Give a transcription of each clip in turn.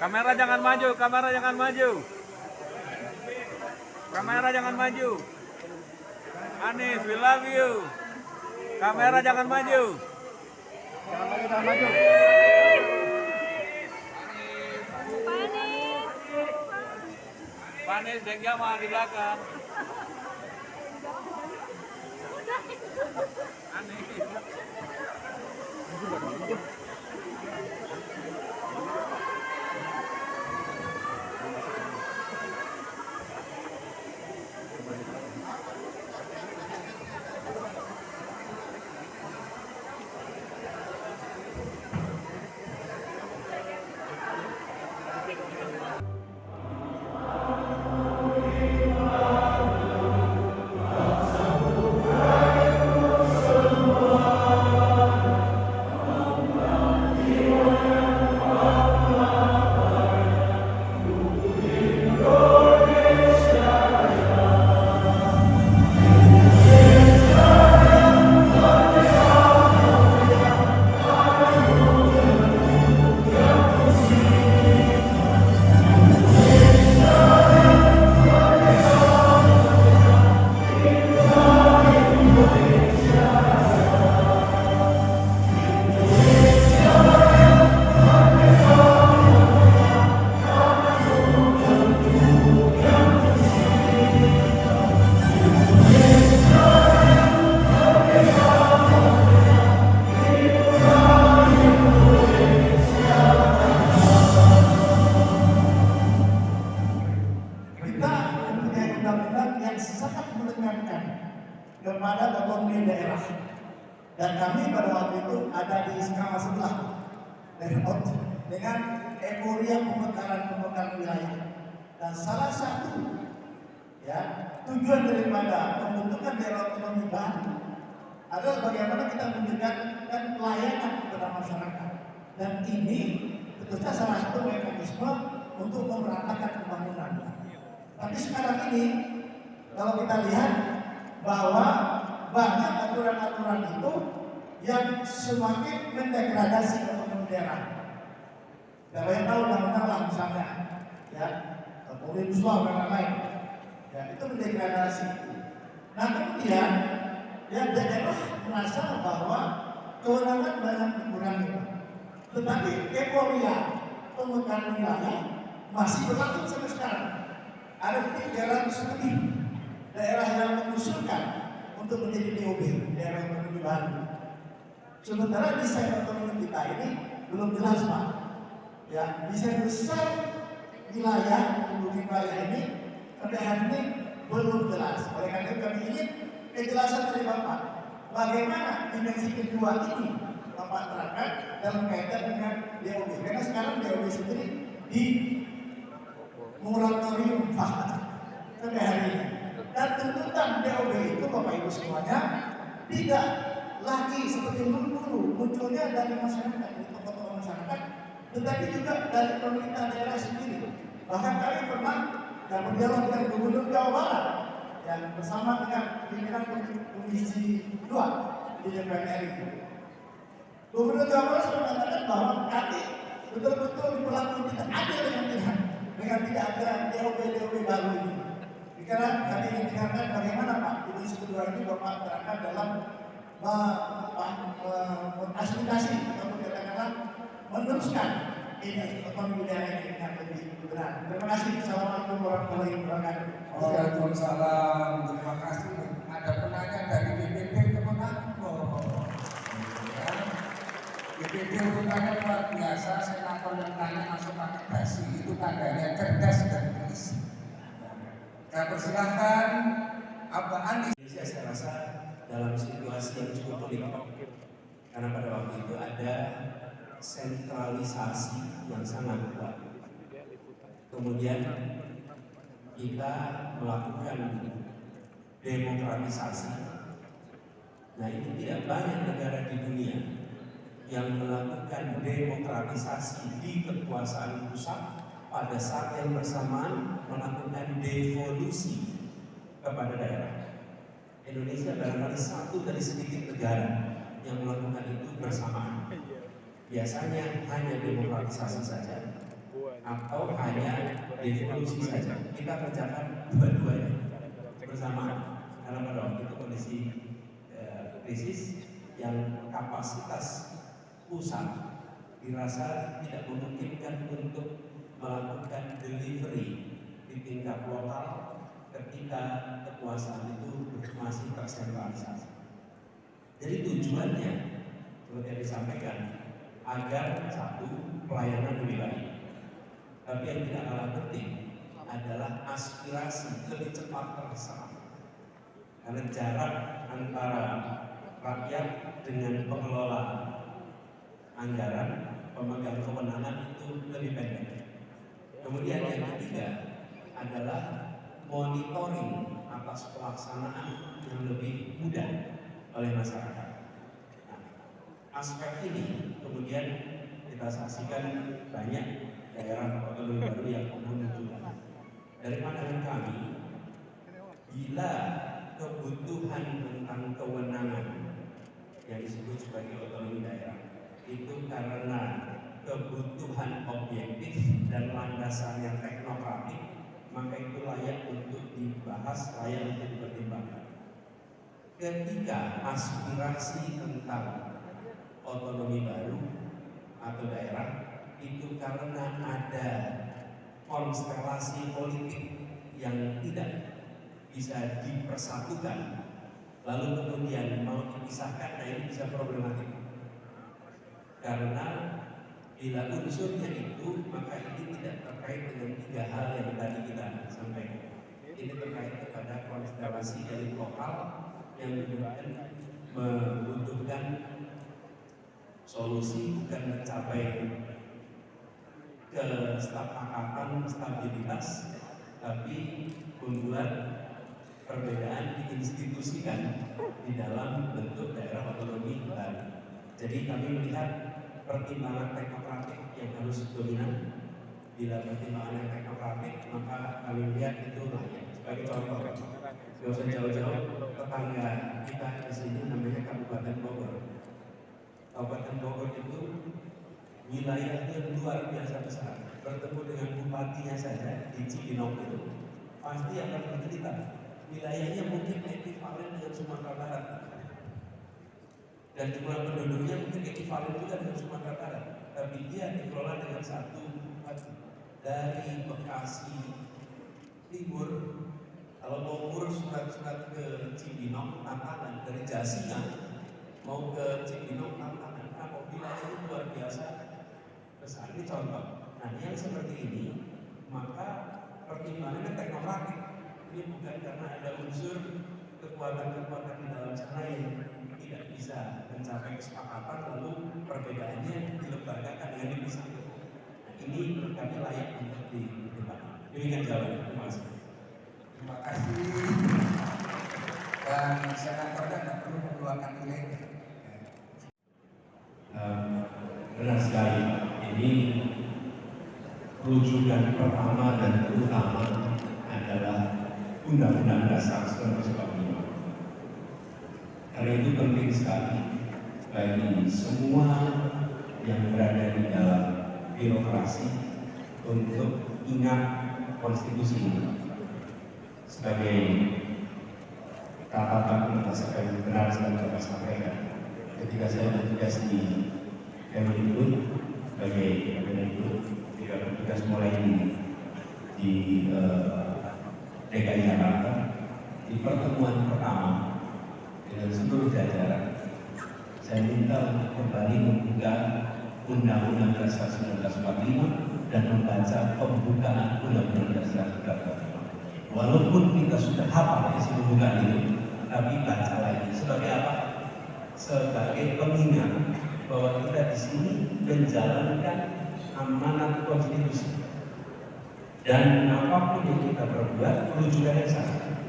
Kamera jangan maju, kamera jangan maju. Kamera jangan maju. Anies, we love you. Kamera jangan maju. Jangan maju, jangan maju. Panis, Dengja mah di belakang. Anies. kepada otonomi daerah, dan kami pada waktu itu ada di skala sebelah dengan euforia pemekaran wilayah. Dan salah satu tujuan daripada pembentukan daerah otonomi baru adalah bagaimana kita meningkatkan pelayanan kepada masyarakat, dan ini tentunya salah satu mekanisme untuk memeratakan pembangunan. Tapi sekarang ini kalau kita lihat bahwa banyak aturan-aturan itu yang semakin mendegradasi otonomi daerah. Kalau yang tahu undang-undang lah misalnya, Omnibus Law dan lain-lain, itu mendegradasi. Nah kemudian daerah merasa bahwa kewenangan banyak dikurangi, tetapi euforia pemekaran wilayah masih berlangsung sampai sekarang. Ada 300 lebih daerah yang mengusulkan untuk menjadi DOB, daerah otonomi baru. Sementara desain otonomi kita ini belum jelas, Pak. Desain besar wilayah, penduduk wilayah ini sampai hari ini belum jelas. Oleh karena itu kami ingin kejelasan dari Bapak, bagaimana dimensi kedua ini Bapak terapkan dalam kaitan dengan DOB. Karena sekarang DOB sendiri di moratorium sampai hari ini. Dan tuntutan DOB itu Bapak Ibu semuanya tidak lagi seperti dulu munculnya dari masyarakat, dari tokoh-tokoh masyarakat, tetapi juga dari pemerintah daerah sendiri. Bahkan kami pernah berdialog dengan Gubernur Jawa Barat yang bersama dengan pimpinan Komisi 2 di DPR RI. Gubernur Jawa Barat sudah mengatakan bahwa kami betul-betul diperlakukan tidak adil dengan tidak ada DOB baru ini. Karena kami ingin dengarkan bagaimana Pak Komisi kedua ini Bapak terangkan dalam memfasilitasi atau katakanlah meneruskan ini otonomi daerah ini dengan lebih benar. Terima kasih. Assalamualaikum warahmatullahi wabarakatuh. Waalaikumsalam. Terima kasih. Ada penanya dari BPD Kemenango. BPD urutannya luar biasa. Senator yang tanya langsung pakai basi. Itu tandanya cerdas dan berisi. Saya persilahkan Abah Anies. Saya rasa dalam situasi yang cukup pelik, karena pada waktu itu ada sentralisasi yang sangat kuat. Kemudian kita melakukan demokratisasi. Nah itu tidak banyak negara di dunia yang melakukan demokratisasi di kekuasaan pusat pada saat yang bersamaan melakukan devolusi kepada daerah. Indonesia barangkali satu dari sedikit negara yang melakukan itu bersamaan. Biasanya hanya demokratisasi saja, atau hanya devolusi saja. Kita kerjakan dua-duanya bersamaan karena pada waktu itu kondisi krisis yang kapasitas pusat dirasa tidak memungkinkan untuk melakukan delivery di tingkat lokal ketika kekuasaan itu masih tersentralisasi. Jadi tujuannya seperti yang disampaikan agar satu pelayanan lebih baik. Tapi yang tidak kalah penting adalah aspirasi lebih cepat tersampaikan. Karena jarak antara rakyat dengan pengelola anggaran, pemegang kewenangan itu lebih pendek. Kemudian yang ketiga adalah monitoring atas pelaksanaan yang lebih mudah oleh masyarakat. Nah, aspek ini kemudian kita saksikan banyak daerah otonomi baru yang menunjukkan. Dari pandangan kami, bila kebutuhan tentang kewenangan yang disebut sebagai otonomi daerah itu karena kebutuhan objektif dan landasan yang teknokratik, maka itu layak untuk dibahas, layak untuk dipertimbangkan. Ketika aspirasi tentang otonomi baru atau daerah itu karena ada konstelasi politik yang tidak bisa dipersatukan, lalu kemudian mau dipisahkan, nah ini bisa problematik. Karena bila unsurnya itu, maka ini tidak terkait dengan tiga hal yang tadi kita sampaikan. Ini terkait kepada konstelasi elit lokal yang kemudian membutuhkan solusi bukan mencapai kesepakatan stabilitas, tapi membuat perbedaan diinstitusikan di dalam bentuk daerah otonomi baru. Jadi kami melihat pertimbangan teknokratik yang harus dominan. Bila pertimbangan yang teknokratik, maka kami lihat itu layak. Sebagai contoh, tidak usah jauh-jauh, tetangga kita di sini namanya Kabupaten Bogor. Kabupaten Bogor itu wilayahnya luar biasa besar. Bertemu dengan bupatinya saja di Cibinong itu, pasti akan bercerita. Wilayahnya mungkin ekivalen dengan Sumatera Barat, dan jumlah penduduknya mungkin ekivalen juga dengan Sumatera Barat, tapi dia dikelola dengan satu bupati. Dari Bekasi Timur, kalau mau ngurus surat-surat ke Cibinong tantangan, dari Jasinga mau ke Cibinong tantangan, karena wilayahnya luar biasa besar. Ini contoh. Nah, yang seperti ini maka pertimbangannya teknokratik. Ini bukan karena ada unsur kekuatan-kekuatan di dalam sana yang tidak bisa mencapai kesepakatan, lalu perbedaannya dilembagakan dengan dipisahkan. Nah, ini menurut kami layak untuk dipertimbangkan. Demikian jawabannya. Terima kasih. Terima kasih. Dan senatornya tidak perlu mengeluarkan nilai. Benar sekali. Ini rujukan pertama dan terutama adalah Undang-Undang Dasar 1945. Karena itu penting sekali bagi semua yang berada di dalam birokrasi untuk ingat konstitusi ini. Sebagai catatan yang benar sekali saya sampaikan, ketika saya bertugas di Kemendikbud sebagai Kemendikbud, tidak bertugas mulai di DKI Jakarta, di pertemuan pertama dengan seluruh jajaran, saya minta untuk kembali membuka Undang-Undang Dasar 1945 dan membaca pembukaan Undang-Undang Dasar 1945. Walaupun kita sudah hafal isi pembukaan itu, tapi baca lagi. Sebagai apa? Sebagai pengingat bahwa kita di sini menjalankan amanat konstitusi. Dan apapun yang kita perbuat, rujukannya sama.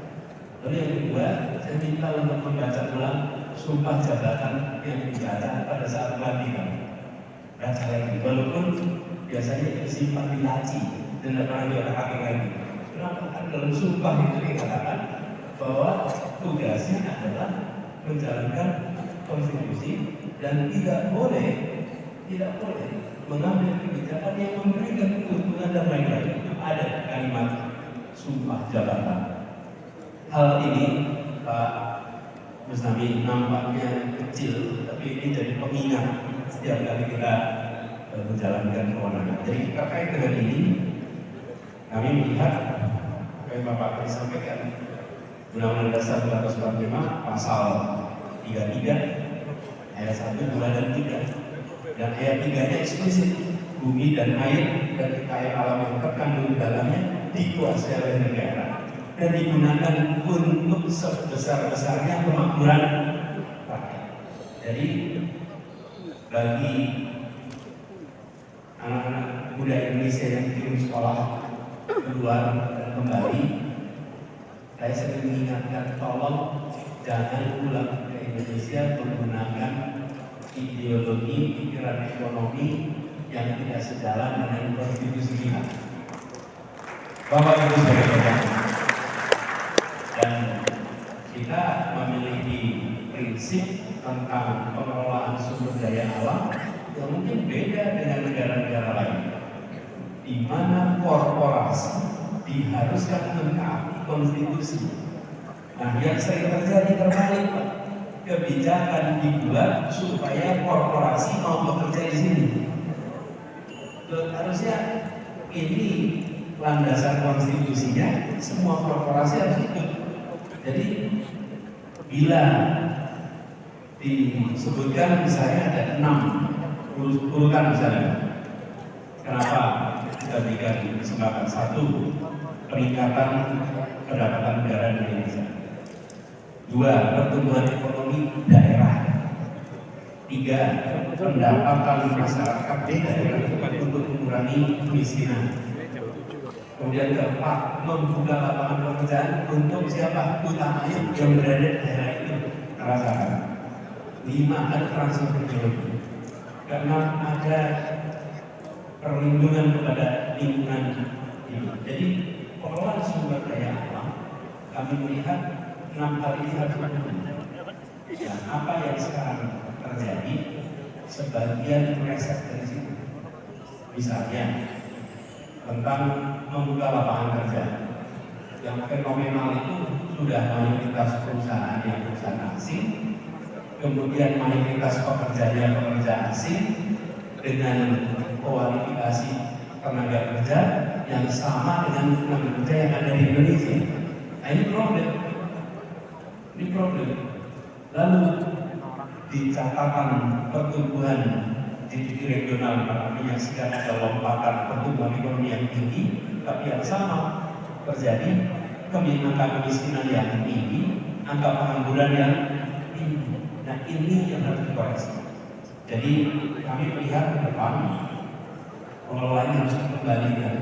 Lalu yang kedua, saya minta untuk membaca ulang sumpah jabatan yang dibaca pada saat pelantikan. Baca lagi, walaupun biasanya disimpan di laci dan tidak pernah diotak-atik lagi. Kenapa? Kan dalam sumpah itu dikatakan bahwa tugasnya adalah menjalankan konstitusi dan tidak boleh mengambil kebijakan yang memberikan keuntungan sumpah jabatan. Hal ini Pak Musnami nampaknya kecil, tapi ini jadi pengingat setiap kali kita menjalankan kewenangan. Jadi terkait dengan ini, kami melihat apa yang Bapak tadi sampaikan, Undang-Undang Dasar 1945 pasal 33 ayat 1, 2, dan 3, dan ayat 3-nya eksplisit, bumi dan air dan kekayaan alam yang terkandung di dalamnya dikuasai oleh negara dan digunakan untuk sebesar-besarnya kemakmuran rakyat. Jadi bagi anak-anak muda Indonesia yang kirim sekolah keluar dan kembali, saya sering mengingatkan, tolong jangan pulang ke Indonesia menggunakan ideologi pikiran ekonomi yang tidak sejalan dengan konstitusi kita. Bapak Ibu saudara, dan kita memiliki prinsip tentang pengelolaan sumber daya alam yang mungkin beda dengan negara-negara lain, di mana korporasi diharuskan mentaati konstitusi. Nah, yang sering terjadi terbalik, Pak. Kebijakan dibuat supaya korporasi mau bekerja di sini. Harusnya ini landasan konstitusinya, semua korporasi harus ikut. Jadi bila disebutkan misalnya ada 6 urutan misalnya, kenapa kita berikan kesempatan? 1, peningkatan pendapatan negara di Indonesia. 2, pertumbuhan ekonomi daerah. 3, pendapatan masyarakat di daerah untuk mengurangi kemiskinan. Kemudian keempat, membuka lapangan pekerjaan untuk siapa? Utamanya yang berada di daerah itu, rasakan. 5, ada transfer teknologi, karena ada perlindungan kepada lingkungan ini. Jadi pengelolaan sumber daya alam, kami melihat 6 hal ini harus dipenuhi. Dan apa yang sekarang terjadi, sebagian meleset dari situ. Misalnya tentang membuka lapangan kerja, yang fenomenal itu sudah mayoritas perusahaan yang perusahaan asing, kemudian mayoritas pekerjanya pekerja asing dengan kualifikasi tenaga kerja yang sama dengan tenaga kerja yang ada di Indonesia. Nah, ini problem. Lalu di catatan pertumbuhan GDP regional, artinya sekarang ada lompatan pertumbuhan ekonomi yang tinggi, tapi yang sama terjadi angka kemiskinan yang tinggi, angka pengangguran yang tinggi. Nah, ini yang harus dikoreksi. Jadi kami melihat ke depan pengelolaannya harus dikembalikan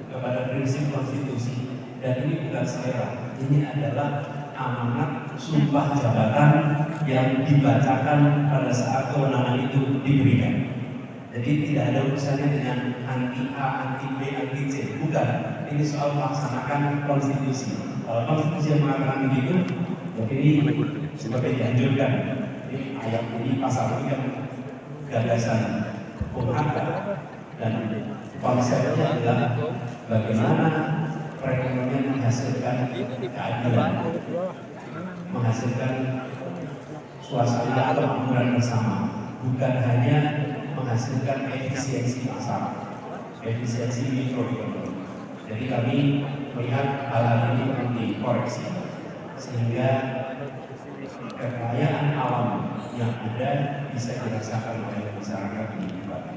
kepada prinsip konstitusi, dan ini bukan selera, ini adalah amanat sumpah jabatan yang dibacakan pada saat kewenangan itu diberikan. Jadi tidak ada urusannya dengan anti A, anti B, anti C, bukan. Ini soal melaksanakan konstitusi. Kalau konstitusi yang mengatakan begitu, jadi ini sebagai dianjurkan. Ini ayat ini pasal ini kan gagasan pengangkat, dan konsepnya adalah bagaimana perekonomian menghasilkan keadilan, menghasilkan suasana kemakmuran bersama, bukan hanya menghasilkan efisiensi pasar, efisiensi mikroekonomi. Jadi kami melihat hal ini perlu dikoreksi sehingga kekayaan alam yang ada bisa dirasakan oleh masyarakat di Bali.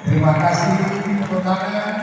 Terima kasih tepuk tangan.